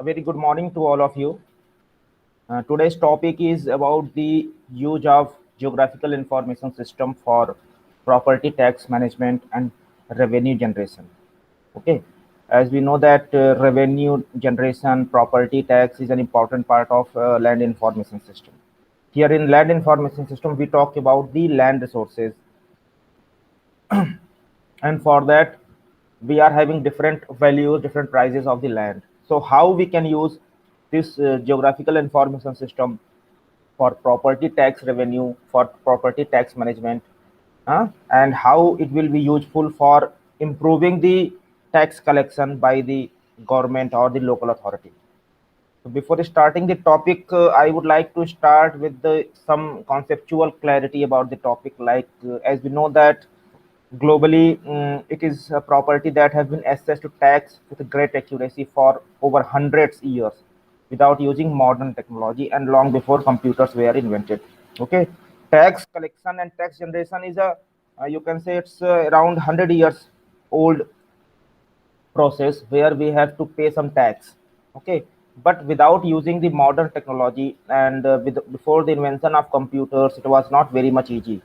A very good morning to all of you. Today's topic is about the use of geographical information system for property tax management and revenue generation. Okay, as we know that revenue generation, property tax is an important part of land information system. Here in land information system, we talk about the land resources, and for that we are having different values, different prices of the land. So how we can use this geographical information system for property tax revenue, for property tax management, and how it will be useful for improving the tax collection by the government or the local authority. So before starting the topic, I would like to start with some conceptual clarity about the topic. As we know that globally, it is a property that has been assessed to tax with great accuracy for over hundreds years without using modern technology and long before computers were invented. Okay, tax collection and tax generation is you can say it's around 100 years old process where we have to pay some tax. Okay, but without using the modern technology and before the invention of computers, it was not very much easy,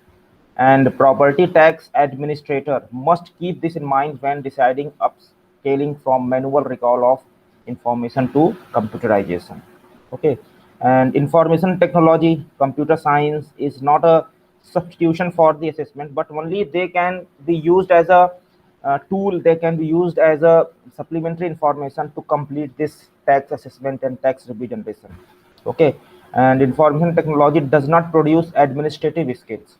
and property tax administrator must keep this in mind when deciding upscaling from manual recall of information to computerization. Okay, and information technology, computer science is not a substitution for the assessment, but only they can be used as a tool. They can be used as a supplementary information to complete this tax assessment and tax representation. Okay, and information technology does not produce administrative skills,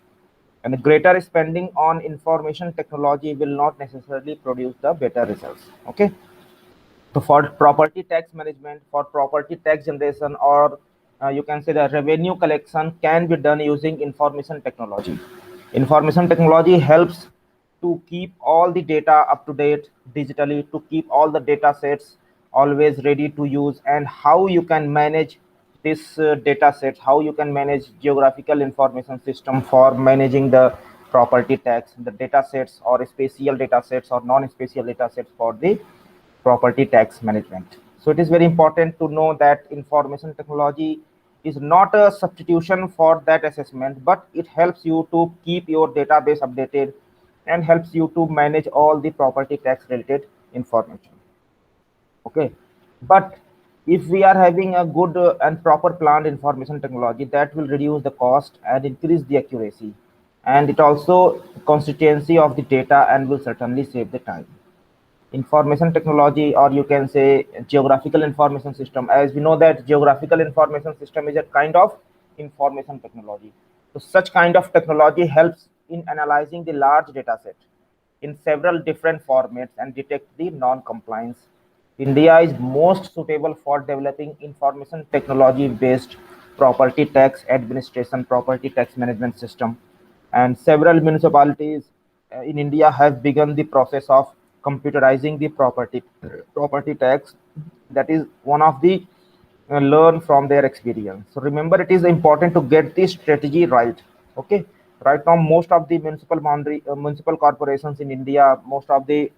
and greater spending on information technology will not necessarily produce the better results. Okay, so for property tax management, for property tax generation, or you can say the revenue collection can be done using information technology. Information technology helps to keep all the data up to date digitally, to keep all the data sets always ready to use, and how you can manage this data sets, how you can manage geographical information system for managing the property tax, the data sets or spatial data sets or non-spatial data sets for the property tax management. So it is very important to know that information technology is not a substitution for that assessment, but it helps you to keep your database updated and helps you to manage all the property tax related information. Okay, but if we are having a good and proper planned information technology, that will reduce the cost and increase the accuracy, and it also consistency of the data and will certainly save the time. Information technology, or you can say geographical information system, as we know that geographical information system is a kind of information technology. So such kind of technology helps in analyzing the large data set in several different formats and detect the non-compliance. India is most suitable for developing information technology based property tax administration, property tax management system, and several municipalities in India have begun the process of computerizing the property tax. That is one of the learn from their experience. So remember, it is important to get the strategy right. Okay, right now most of the municipal corporations in India, most of the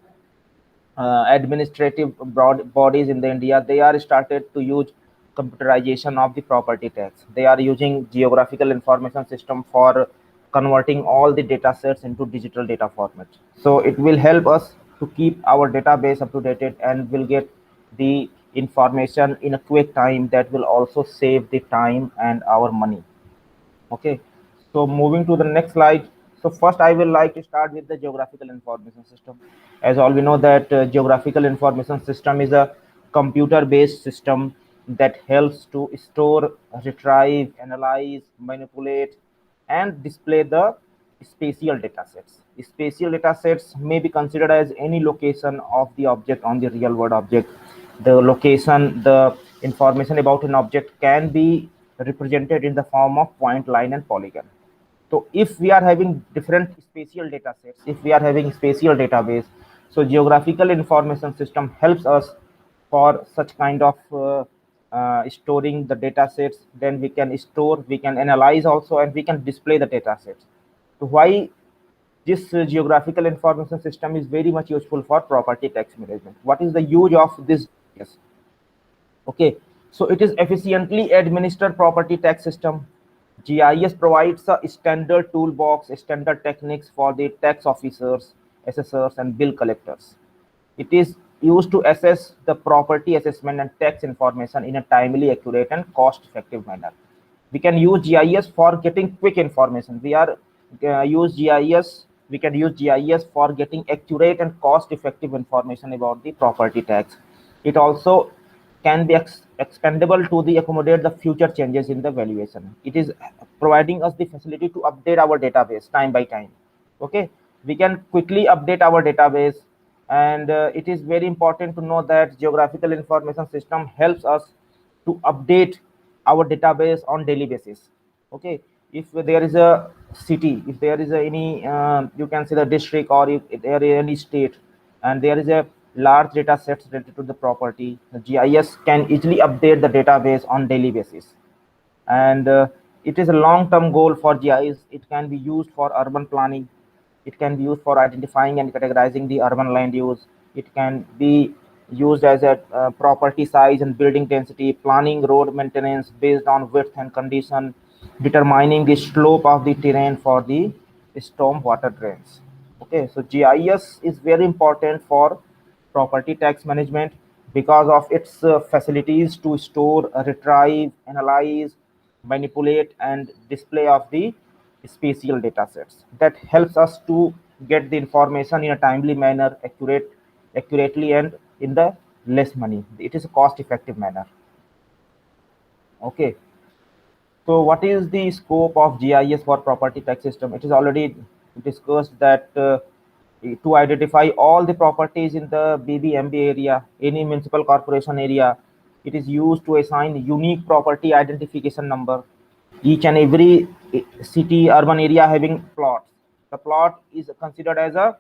administrative bodies in the India, they are started to use computerization of the property tax. They are using geographical information system for converting all the data sets into digital data format. So it will help us to keep our database up to date and will get the information in a quick time, that will also save the time and our money. Okay, so moving to the next slide. So first I will like to start with the geographical information system. As all we know that geographical information system is a computer based system that helps to store, retrieve, analyze, manipulate, and display the spatial data sets. Spatial data sets may be considered as any location of the object on the real world object. The location, the information about an object can be represented in the form of point, line, and polygon. So if we are having different spatial data sets, if we are having spatial database, so geographical information system helps us for such kind of storing the data sets. Then we can store, we can analyze also, and we can display the data sets. So why this geographical information system is very much useful for property tax management? What is the use of this? Yes. Okay, so it is efficiently administered property tax system. GIS provides a standard toolbox, standard techniques for the tax officers, assessors, and bill collectors. It is used to assess the property assessment and tax information in a timely, accurate, and cost-effective manner. We can use GIS for getting quick information. We can use GIS for getting accurate and cost-effective information about the property tax. It also can be expandable to the accommodate the future changes in the valuation. It is providing us the facility to update our database time by time. Okay, we can quickly update our database, and it is very important to know that geographical information system helps us to update our database on daily basis. Okay, if there is a city, if there is any you can say the district, or if there is any state, and there is a large data sets related to the property, the GIS can easily update the database on daily basis. And it is a long-term goal for GIS. It can be used for urban planning. It can be used for identifying and categorizing the urban land use. It can be used as a property size and building density, planning road maintenance based on width and condition, determining the slope of the terrain for the storm water drains. Okay, so GIS is very important for property tax management because of its facilities to store, retrieve, analyze, manipulate, and display of the spatial data sets. That helps us to get the information in a timely manner, accurately, and in the less money. It is a cost-effective manner. Okay. So what is the scope of GIS for property tax system? It is already discussed that to identify all the properties in the BBMB area, any municipal corporation area, it is used to assign unique property identification number. Each and every city, urban area having plots. The plot is considered as a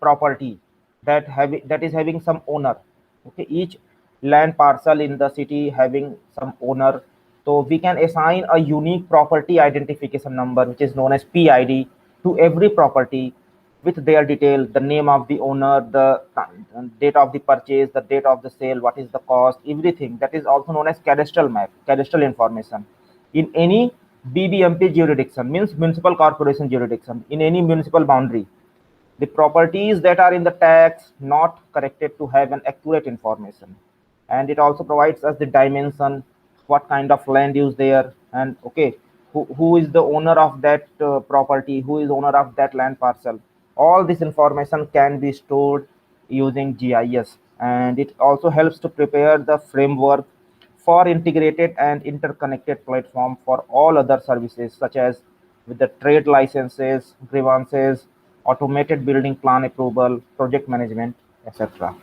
property that is having some owner. Okay, each land parcel in the city having some owner, so we can assign a unique property identification number, which is known as PID, to every property with their detail, the name of the owner, the date of the purchase, the date of the sale, what is the cost, everything. That is also known as cadastral map, cadastral information. In any BBMP jurisdiction, means municipal corporation jurisdiction, in any municipal boundary, the properties that are in the tax not corrected to have an accurate information. And it also provides us the dimension, what kind of land use there, and okay, who is the owner of that property, who is owner of that land parcel. All this information can be stored using GIS, and it also helps to prepare the framework for integrated and interconnected platform for all other services, such as with the trade licenses, grievances, automated building plan approval, project management, etc.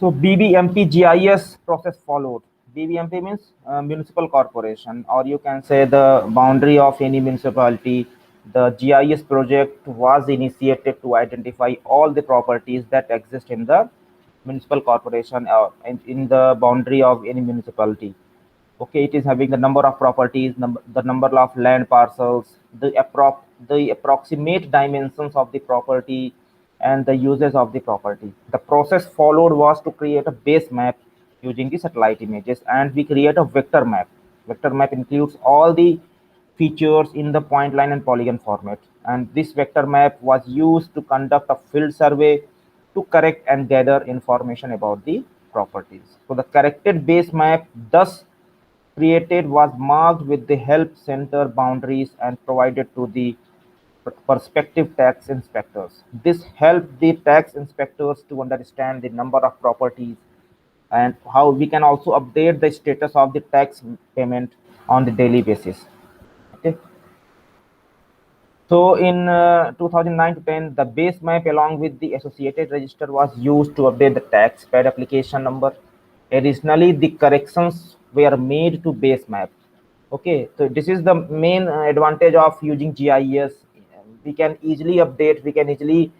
So BBMP GIS process followed. BBMP means municipal corporation, or you can say the boundary of any municipality. The GIS project was initiated to identify all the properties that exist in the municipal corporation or in the boundary of any municipality. Okay, it is having the number of properties, the number of land parcels, the approximate dimensions of the property, and the uses of the property. The process followed was to create a base map using the satellite images, and we create a vector map. Vector map includes all the features in the point line and polygon format, and this vector map was used to conduct a field survey to correct and gather information about the properties. So the corrected base map thus created was marked with the help center boundaries and provided to the prospective tax inspectors. This helped the tax inspectors to understand the number of properties and how we can also update the status of the tax payment on the daily basis. Okay. So in 2009 to 10, the base map along with the associated register was used to update the tax paid application number. Additionally, the corrections were made to base map. Okay, so this is the main advantage of using GIS. We can easily update, we can easily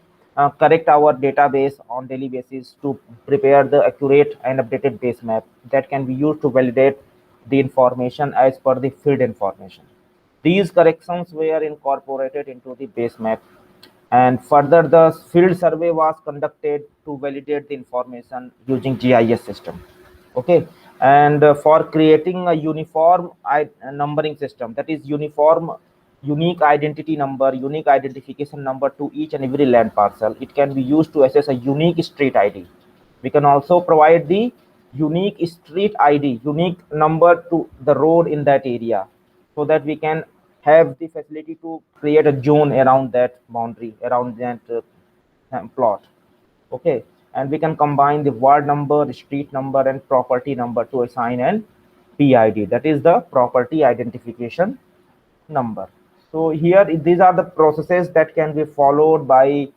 correct our database on daily basis to prepare the accurate and updated base map that can be used to validate the information as per the field information. These corrections were incorporated into the base map And further, the field survey was conducted to validate the information using GIS system. Okay, and for creating a uniform numbering system, that is uniform unique identity number, unique identification number to each and every land parcel, it can be used to assess a unique street ID. We can also provide the unique street ID, unique number to the road in that area, so that we can have the facility to create a zone around that boundary, around that plot. Okay, and we can combine the ward number, street number, and property number to assign an PID, that is the property identification number. So here these are the processes that can be followed by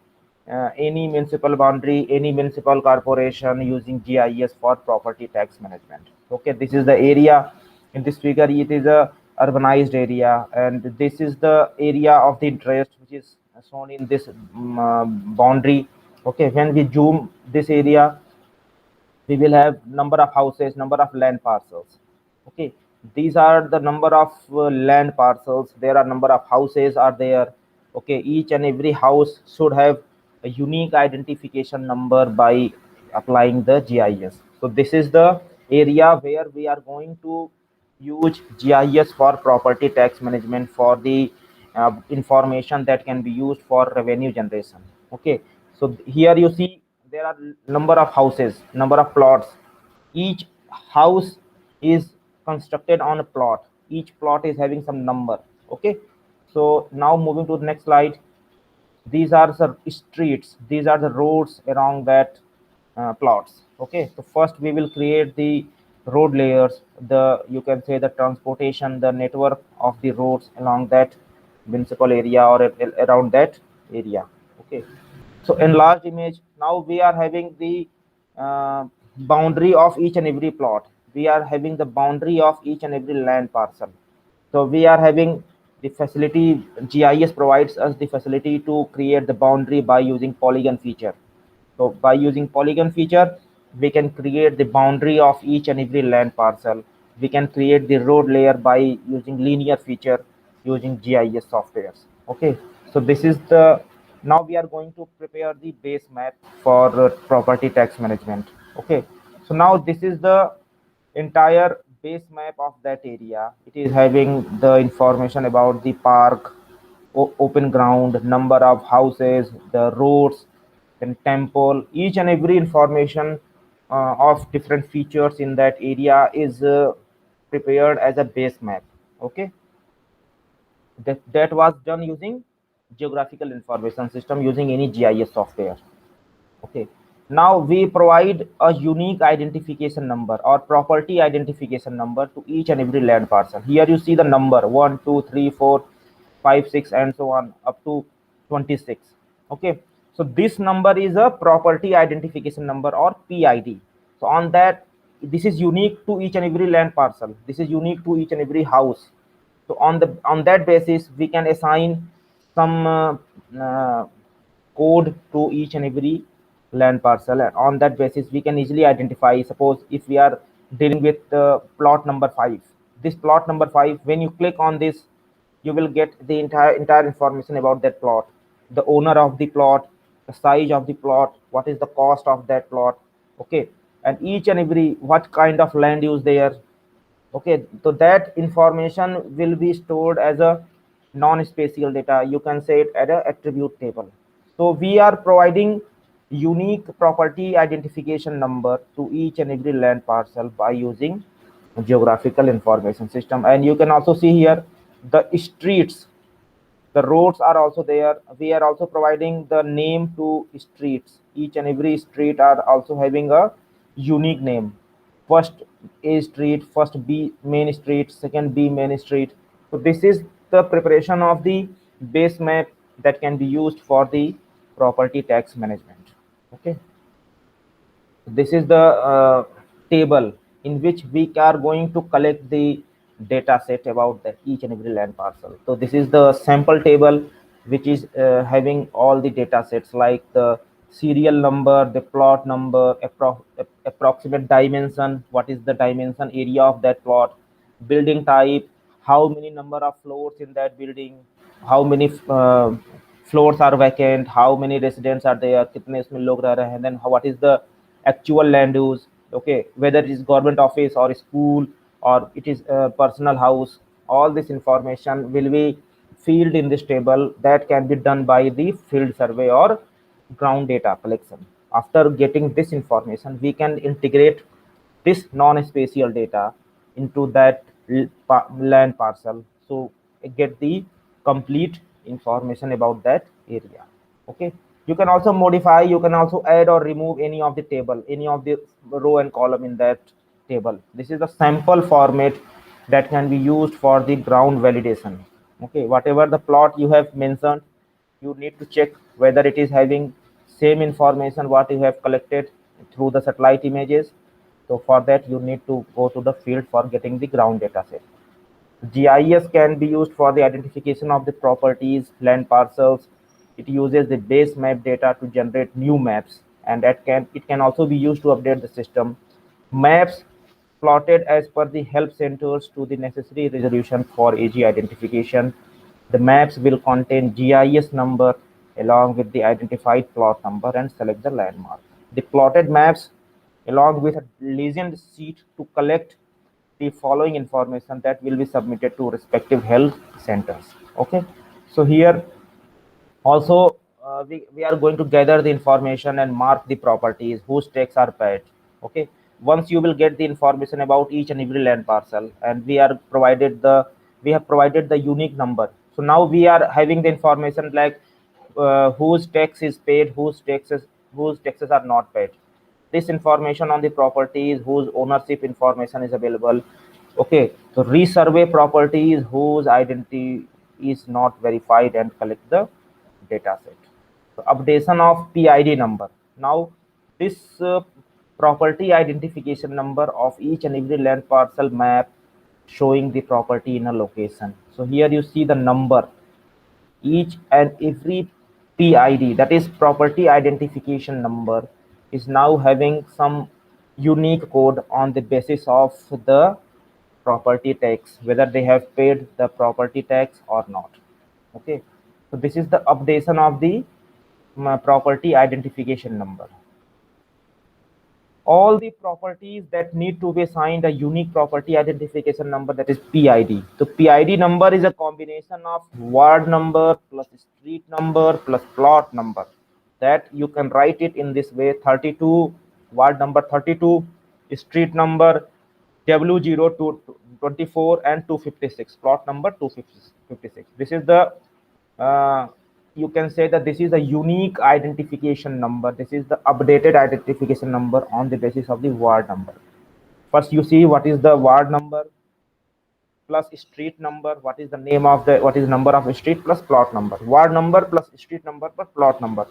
any municipal boundary, any municipal corporation using GIS for property tax management. Okay, this is the area in this figure. It is a urbanized area, and this is the area of the interest which is shown in this boundary. Okay, when we zoom this area, we will have number of houses, number of land parcels. Okay, these are the number of land parcels. There are number of houses are there. Okay, each and every house should have a unique identification number by applying the GIS. So this is the area where we are going to use GIS for property tax management, for the information that can be used for revenue generation. Okay, so here you see there are number of houses, number of plots. Each house is constructed on a plot. Each plot is having some number. Okay, so now moving to the next slide. These are the streets, these are the roads along that plots. Okay, so first we will create the road layers, the, you can say, the transportation, the network of the roads along that municipal area or around that area. Okay, so enlarged image, now we are having the boundary of each and every plot. We are having the boundary of each and every land parcel. So we are having the facility, GIS provides us the facility to create the boundary by using polygon feature. So by using polygon feature, we can create the boundary of each and every land parcel. We can create the road layer by using linear feature using GIS softwares. Okay, so this is the, now we are going to prepare the base map for property tax management. Okay, so now this is the entire base map of that area. It is having the information about the park, open ground, number of houses, the roads, then temple. Each and every information of different features in that area is prepared as a base map. Okay, that was done using geographical information system using any GIS software. Okay, now we provide a unique identification number or property identification number to each and every land parcel. Here you see the number 1 2 3 4 5 6 and so on up to 26. Okay, so this number is a property identification number or PID. So on that, this is unique to each and every land parcel, this is unique to each and every house. So on that basis we can assign some uh, code to each and every land parcel, and on that basis we can easily identify. Suppose if we are dealing with plot number 5, this plot number 5, when you click on this, you will get the entire information about that plot, the owner of the plot, the size of the plot, what is the cost of that plot. Okay, and each and every what kind of land use there. Okay, so that information will be stored as a non-spatial data, you can say it at a attribute table. So we are providing unique property identification number to each and every land parcel by using geographical information system. And you can also see here the streets, the roads are also there. We are also providing the name to streets. Each and every street are also having a unique name. First A street, first B main street, second B main street. So this is the preparation of the base map that can be used for the property tax management. Okay, this is the table in which we are going to collect the data set about the each and every land parcel. So this is the sample table which is having all the data sets like the serial number, the plot number, approximate dimension, what is the dimension area of that plot, building type, how many number of floors in that building, how many floors are vacant, how many residents are there, कितने इसमें लोग रह रहे हैं, then what is the actual land use, okay, whether it is government office or school or it is a personal house. All this information will be filled in this table that can be done by the field survey or ground data collection. After getting this information, we can integrate this non-spatial data into that land parcel, so get the complete information about that area. Okay, you can also modify, you can also add or remove any of the table, any of the row and column in that table. This is the sample format that can be used for the ground validation. Okay, whatever the plot you have mentioned, you need to check whether it is having same information what you have collected through the satellite images. So for that you need to go to the field for getting the ground data set. GIS can be used for the identification of the properties, land parcels. It uses the base map data to generate new maps, and it can also be used to update the system. Maps plotted as per the help centers to the necessary resolution for AG identification. The maps will contain GIS number along with the identified plot number and select the landmark. The plotted maps along with a legend sheet to collect the following information that will be submitted to respective health centers. Okay, so here also we are going to gather the information and mark the properties whose tax are paid. Okay, once you will get the information about each and every land parcel, and we have provided the unique number. So now we are having the information like whose tax is paid, whose taxes are not paid. This information on the properties whose ownership information is available. Okay, so resurvey properties whose identity is not verified and collect the data set. So updation of PID number. Now this property identification number of each and every land parcel map showing the property in a location. So here you see the number, each and every PID, that is property identification number, is now having some unique code on the basis of the property tax, whether they have paid the property tax or not. Okay, so this is the updation of the property identification number. All the properties that need to be assigned a unique property identification number, that is PID. So PID number is a combination of ward number plus street number plus plot number. That you can write it in this way: 32 ward number 32, street number W0 to 24 and 256, plot number 256. This is the you can say that this is a unique identification number. This is the updated identification number on the basis of the ward number. First you see what is the ward number plus street number, what is the name of the, what is number of street plus plot number, ward number plus street number plus plot number.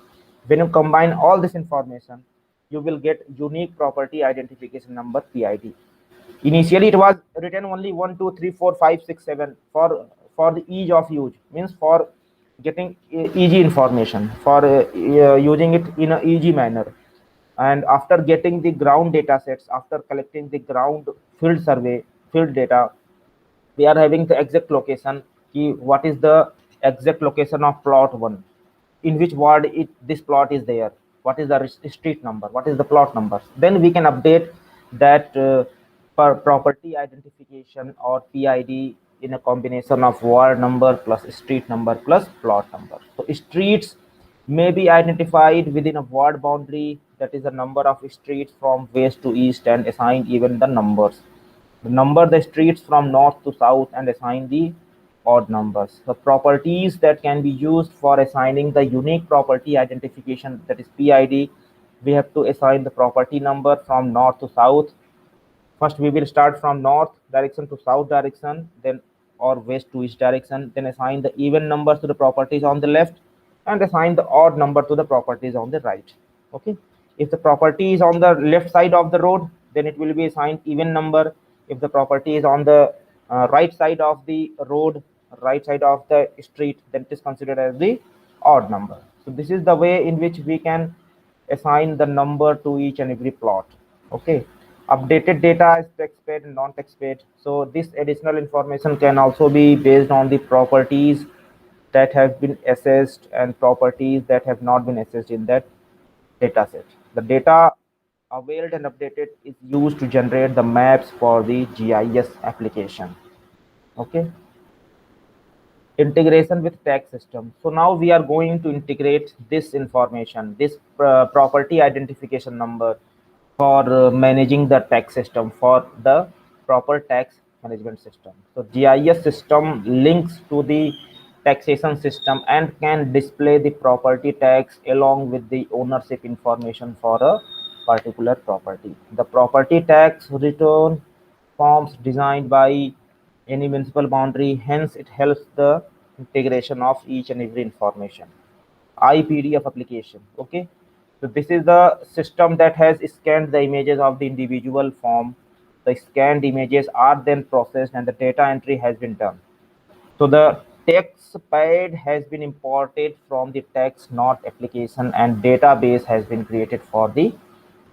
When you combine all this information, you will get unique property identification number, PID. Initially it was written only 1 2 3 4 5 6 7 for the ease of use, means for getting easy information, for using it in a easy manner. And after getting the ground data sets, after collecting the ground field survey field data, we are having the exact location, what is the exact location of plot 1, in which ward this plot is there, what is the street number, what is the plot number. Then we can update that per property identification or PID in a combination of ward number plus street number plus plot number. So streets may be identified within a ward boundary, that is the number of streets from west to east, and assign even the numbers. Number the streets from north to south and assign the odd numbers. The properties that can be used for assigning the unique property identification, that is PID, we have to assign the property number from north to south. First we will start from north direction to south direction, then or west to east direction, then assign the even numbers to the properties on the left and assign the odd number to the properties on the right. Okay, if the property is on the left side of the road, then it will be assigned even number. If the property is on the right side of the road, right side of the street, then it is considered as the odd number. So this is the way in which we can assign the number to each and every plot. Okay, updated data is tax paid and non-tax paid. So this additional information can also be based on the properties that have been assessed and properties that have not been assessed in that data set. The data availed and updated is used to generate the maps for the GIS application. Okay. Integration with tax system. So now we are going to integrate this information, this property identification number, for managing the tax system, for the proper tax management system. So GIS system links to the taxation system and can display the property tax along with the ownership information for a particular property. The property tax return forms designed by any municipal boundary, hence it helps the integration of each and every information. IPDF application. Okay, so this is the system that has scanned the images of the individual form. The scanned images are then processed and the data entry has been done. So the tax paid has been imported from the tax not application and database has been created for the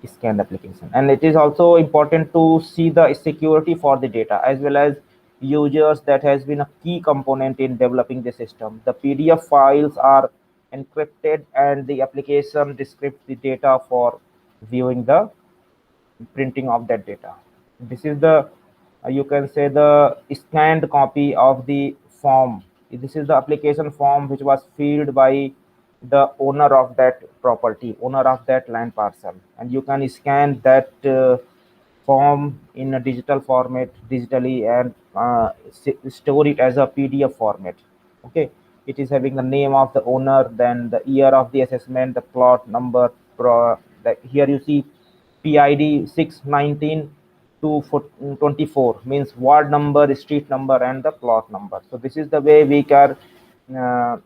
scanned application. And it is also important to see the security for the data as well as users. That has been a key component in developing the system. The PDF files are encrypted and the application describes the data for viewing the printing of that data. This is the you can say the scanned copy of the form. This is the application form which was filled by the owner of that property, owner of that land parcel, and you can scan that form in a digital format digitally and store it as a PDF format. Okay, it is having the name of the owner, then the year of the assessment, the plot number. Here you see PID 619 to 24 means ward number, street number, and the plot number. So this is the way we can uh,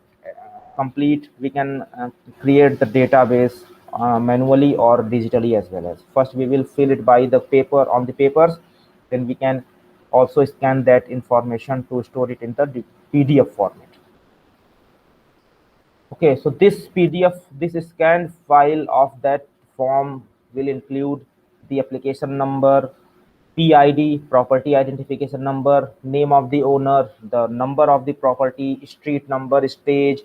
complete. We can create the database manually or digitally as well. As first we will fill it by the paper on the papers, then we can also scan that information to store it in the PDF format. Okay, so this PDF, this scanned file of that form will include the application number, PID, property identification number, name of the owner, the number of the property, street number, stage,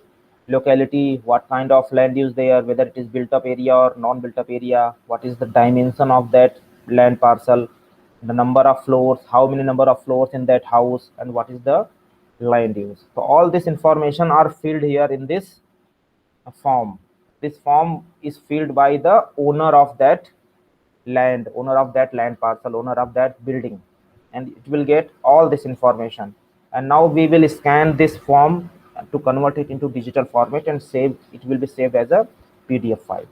locality, what kind of land use there, whether it is built up area or non-built up area, what is the dimension of that land parcel, the number of floors, how many number of floors in that house, and what is the land use. So all this information are filled here in this form. This form is filled by the owner of that land, owner of that land parcel, owner of that building, and it will get all this information. And now we will scan this form to convert it into digital format and save. It will be saved as a PDF file.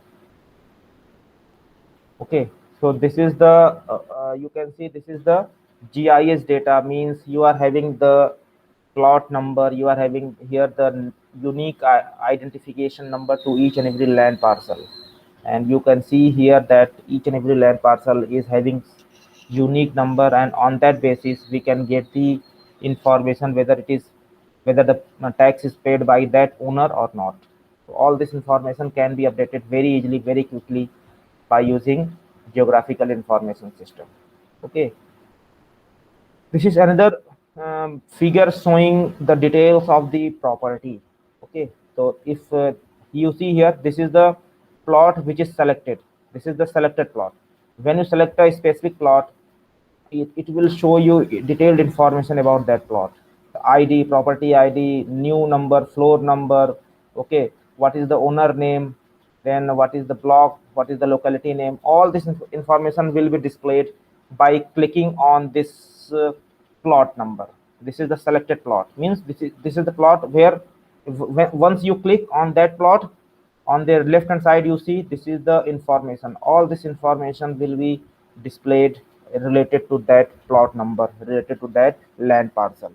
Okay, so this is the you can see this is the GIS data, means you are having the plot number, you are having here the unique identification number to each and every land parcel, and you can see here that each and every land parcel is having unique number, and on that basis we can get the information whether it is whether the tax is paid by that owner or not. So all this information can be updated very easily, very quickly by using geographical information system. Okay, this is another figure showing the details of the property. Okay, so if you see here, this is the plot which is selected. This is the selected plot. When you select a specific plot, it will show you detailed information about that plot. The ID, property ID, new number, floor number. Okay, what is the owner name, then what is the block, what is the locality name. All this information will be displayed by clicking on this plot number. This is the selected plot, means this is the plot where once you click on that plot, on the left hand side you see this is the information. All this information will be displayed related to that plot number, related to that land parcel.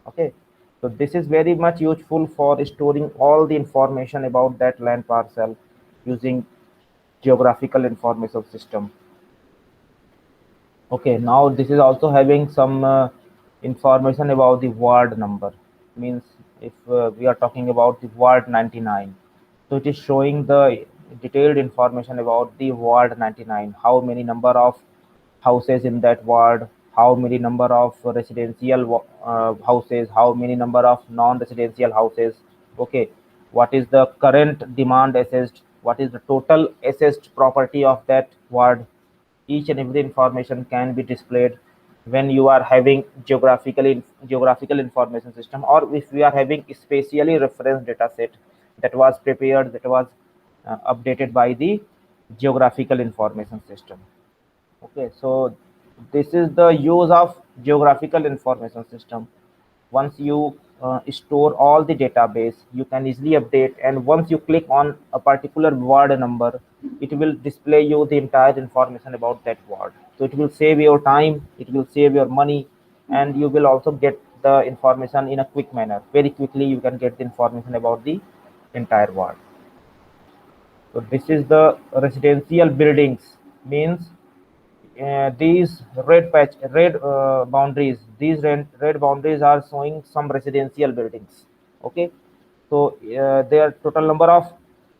Okay, so this is very much useful for storing all the information about that land parcel using geographical information system. Okay, now this is also having some information about the ward number, means if we are talking about the ward 99, so it is showing the detailed information about the ward 99, how many number of houses in that ward, how many number of residential houses, how many number of non-residential houses. Okay, what is the current demand assessed, what is the total assessed property of that ward. Each and every information can be displayed when you are having geographical information system, or if we are having a spatially referenced data set that was prepared, that was updated by the geographical information system. Okay, so this is the use of geographical information system. Once you store all the database, you can easily update, and once you click on a particular word number, it will display you the entire information about that word. So it will save your time, it will save your money, and you will also get the information in a quick manner. Very quickly you can get the information about the entire word. So this is the residential buildings, means these red boundaries, these red boundaries are showing some residential buildings. Okay, so there total number of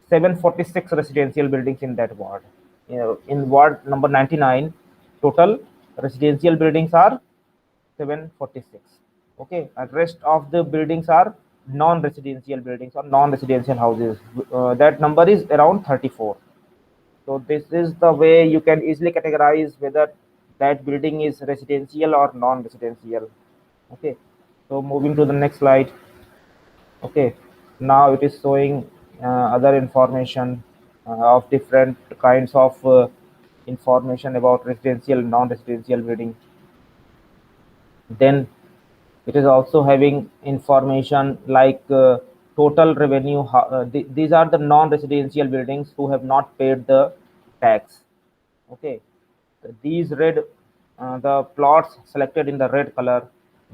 746 residential buildings in that ward. In ward number 99, total residential buildings are 746. Okay, and rest of the buildings are non-residential buildings or non-residential houses. That number is around 34. So this is the way you can easily categorize whether that building is residential or non-residential. Okay, so moving to the next slide. Okay, now it is showing other information of different kinds of information about residential, non-residential building. Then it is also having information like total revenue. These are the non-residential buildings who have not paid the tax. Okay, these red, the plots selected in the red color,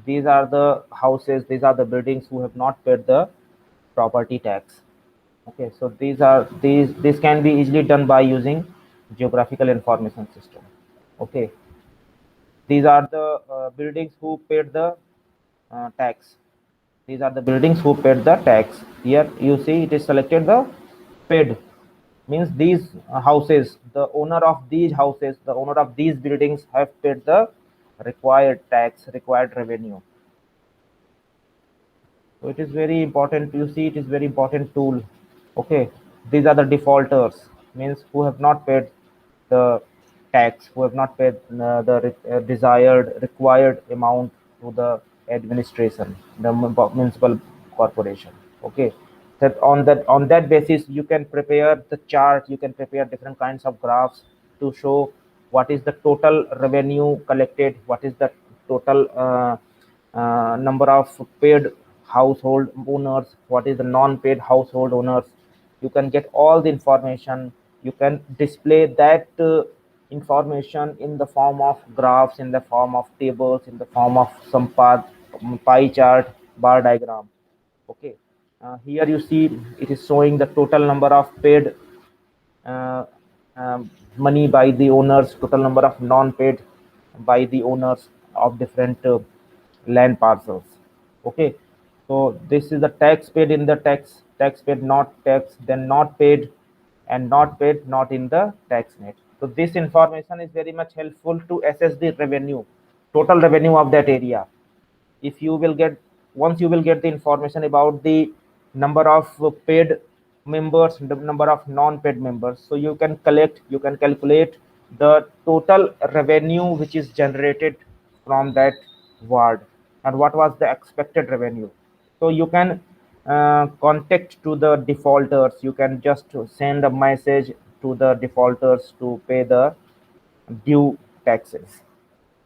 these are the houses, these are the buildings who have not paid the property tax. Okay, so these can be easily done by using geographical information system. Okay, these are the buildings who paid the tax. These are the buildings who paid the tax. Here you see it is selected the paid, means these houses, the owner of these houses, the owner of these buildings have paid the required tax, required revenue. So it is very important. You see, it is very important tool. Okay, these are the defaulters, means who have not paid the tax, who have not paid the desired required amount to the administration, the municipal corporation. Okay, that on that basis you can prepare the chart, you can prepare different kinds of graphs to show what is the total revenue collected, what is the total number of paid household owners, what is the non-paid household owners. You can get all the information. You can display that information in the form of graphs, in the form of tables, in the form of some pie chart, bar diagram. Okay, here you see it is showing the total number of paid uh, money by the owners, total number of non-paid by the owners of different land parcels. Okay, so this is the tax paid in the tax paid, not tax, then not paid, and not paid, not in the tax net. So this information is very much helpful to assess the revenue, total revenue of that area. If you will get, once you will get the information about the number of paid members, the number of non-paid members, so you can collect, you can calculate the total revenue which is generated from that ward, and what was the expected revenue. So you can contact to the defaulters, you can just send a message to the defaulters to pay the due taxes.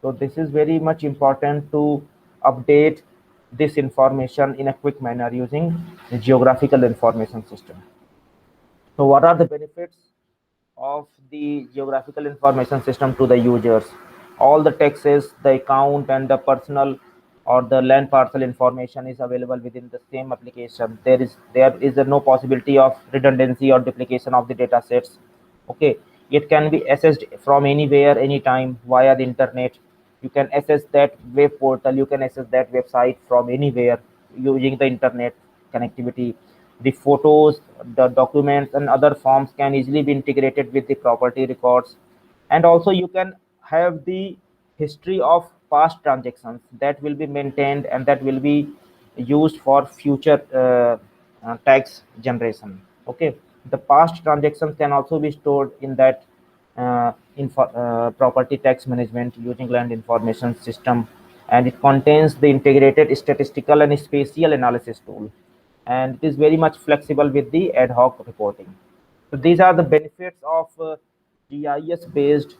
So this is very much important to update this information in a quick manner using the geographical information system. So what are the benefits of the geographical information system to the users? All the taxes, the account, and the personal or the land parcel information is available within the same application. There is no possibility of redundancy or duplication of the data sets. Okay, it can be accessed from anywhere, anytime via the internet. You can access that web portal, you can access that website from anywhere using the internet connectivity. The photos, the documents, and other forms can easily be integrated with the property records. And also you can have the history of past transactions that will be maintained and that will be used for future tax generation. Okay, the past transactions can also be stored in that property tax management using land information system, and it contains the integrated statistical and spatial analysis tool, and it is very much flexible with the ad hoc reporting. So these are the benefits of GIS based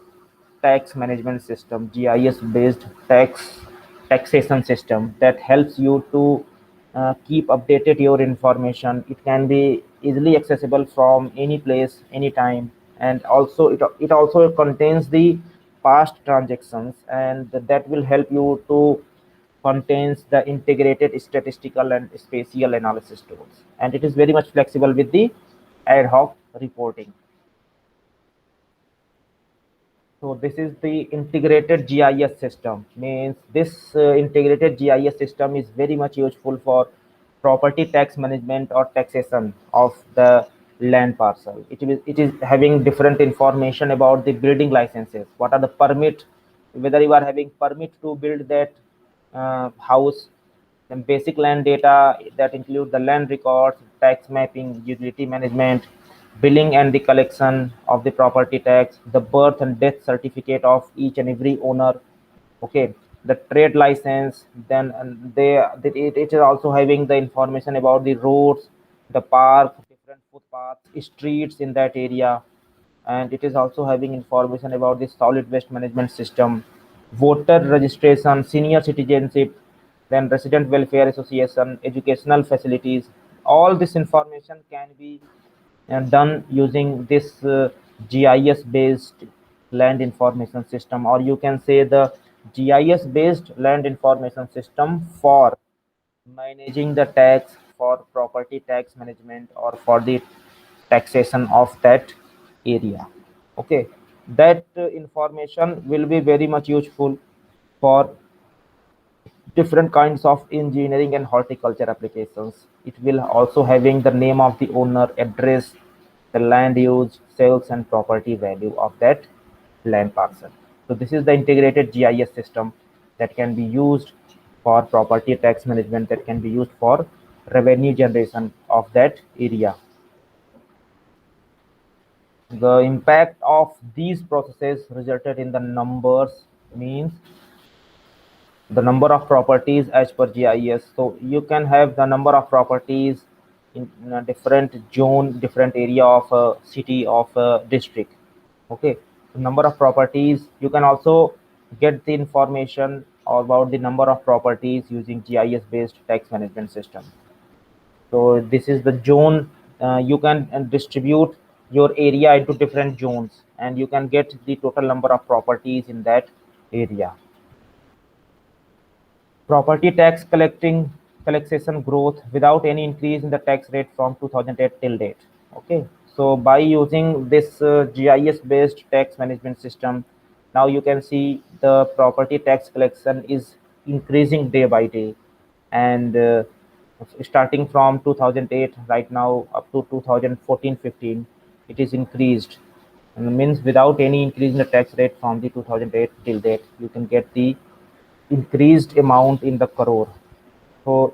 tax management system, GIS based taxation system that helps you to keep updated your information. It can be easily accessible from any place, anytime, and also it also contains the past transactions, and that will help you to contains the integrated statistical and spatial analysis tools, and it is very much flexible with the ad hoc reporting. So this is the integrated GIS system. Means this integrated GIS system is very much useful for property tax management or taxation of the land parcel. It is having different information about the building licenses. What are the permit? Whether you are having permit to build that house, then basic land data that include the land records, tax mapping, utility management, billing and the collection of the property tax, the birth and death certificate of each and every owner. Okay, the trade license. Then it is also having the information about the roads, the park, different footpaths, streets in that area, and it is also having information about the solid waste management system, voter registration, senior citizenship, then resident welfare association, educational facilities. All this information can be done using this GIS based land information system, or you can say the GIS based land information system for managing the tax, for property tax management, or for the taxation of that area. Okay, that information will be very much useful for different kinds of engineering and horticulture applications. It will also having the name of the owner, address, the land use, sales and property value of that land parcel. So this is the integrated GIS system that can be used for property tax management, that can be used for revenue generation of that area. The impact of these processes resulted in the numbers, means the number of properties as per GIS. So you can have the number of properties in a different zone, different area of a city, of a district. Okay, so number of properties. You can also get the information about the number of properties using GIS based tax management system. So this is the zone. You can distribute your area into different zones, and you can get the total number of properties in that area. Property tax collection growth without any increase in the tax rate from 2008 till date. Okay, so by using this GIS based tax management system, now you can see the property tax collection is increasing day by day, and starting from 2008 right now up to 2014-15, it is increased. And means without any increase in the tax rate from the 2008 till date, you can get the increased amount in the crore. So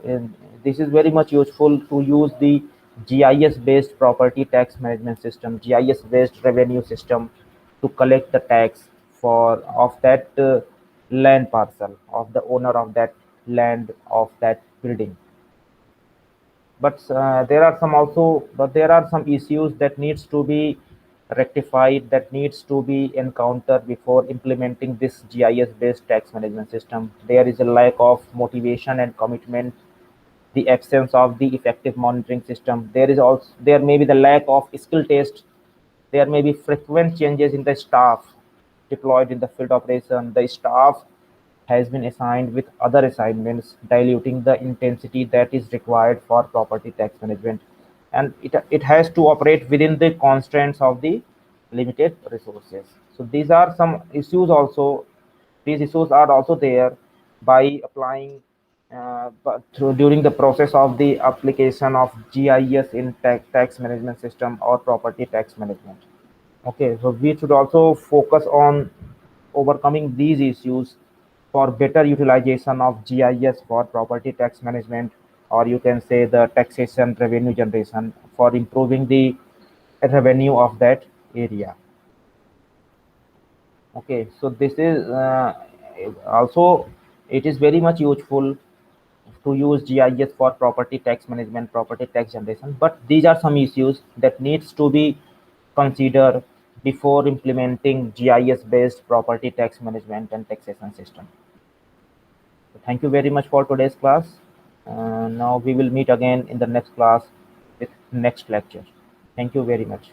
this is very much useful to use the GIS based property tax management system, GIS based revenue system, to collect the tax for of that land parcel, of the owner of that land, of that building. But there are some issues that needs to be rectified, that needs to be encountered before implementing this GIS based tax management system. There is a lack of motivation and commitment, the absence of the effective monitoring system. There may be the lack of skill test. There may be frequent changes in the staff deployed in the field operation. The staff has been assigned with other assignments, diluting the intensity that is required for property tax management. And it has to operate within the constraints of the limited resources. So these are some issues also. These issues are also there by applying during the process of the application of GIS in tax management system or property tax management. Okay, so we should also focus on overcoming these issues for better utilization of GIS for property tax management, or you can say the taxation revenue generation for improving the revenue of that area. Okay, so this is also, it is very much useful to use GIS for property tax management, property tax generation, but these are some issues that needs to be considered before implementing GIS based property tax management and taxation system. So thank you very much for today's class. Now we will meet again in the next class with next lecture. Thank you very much.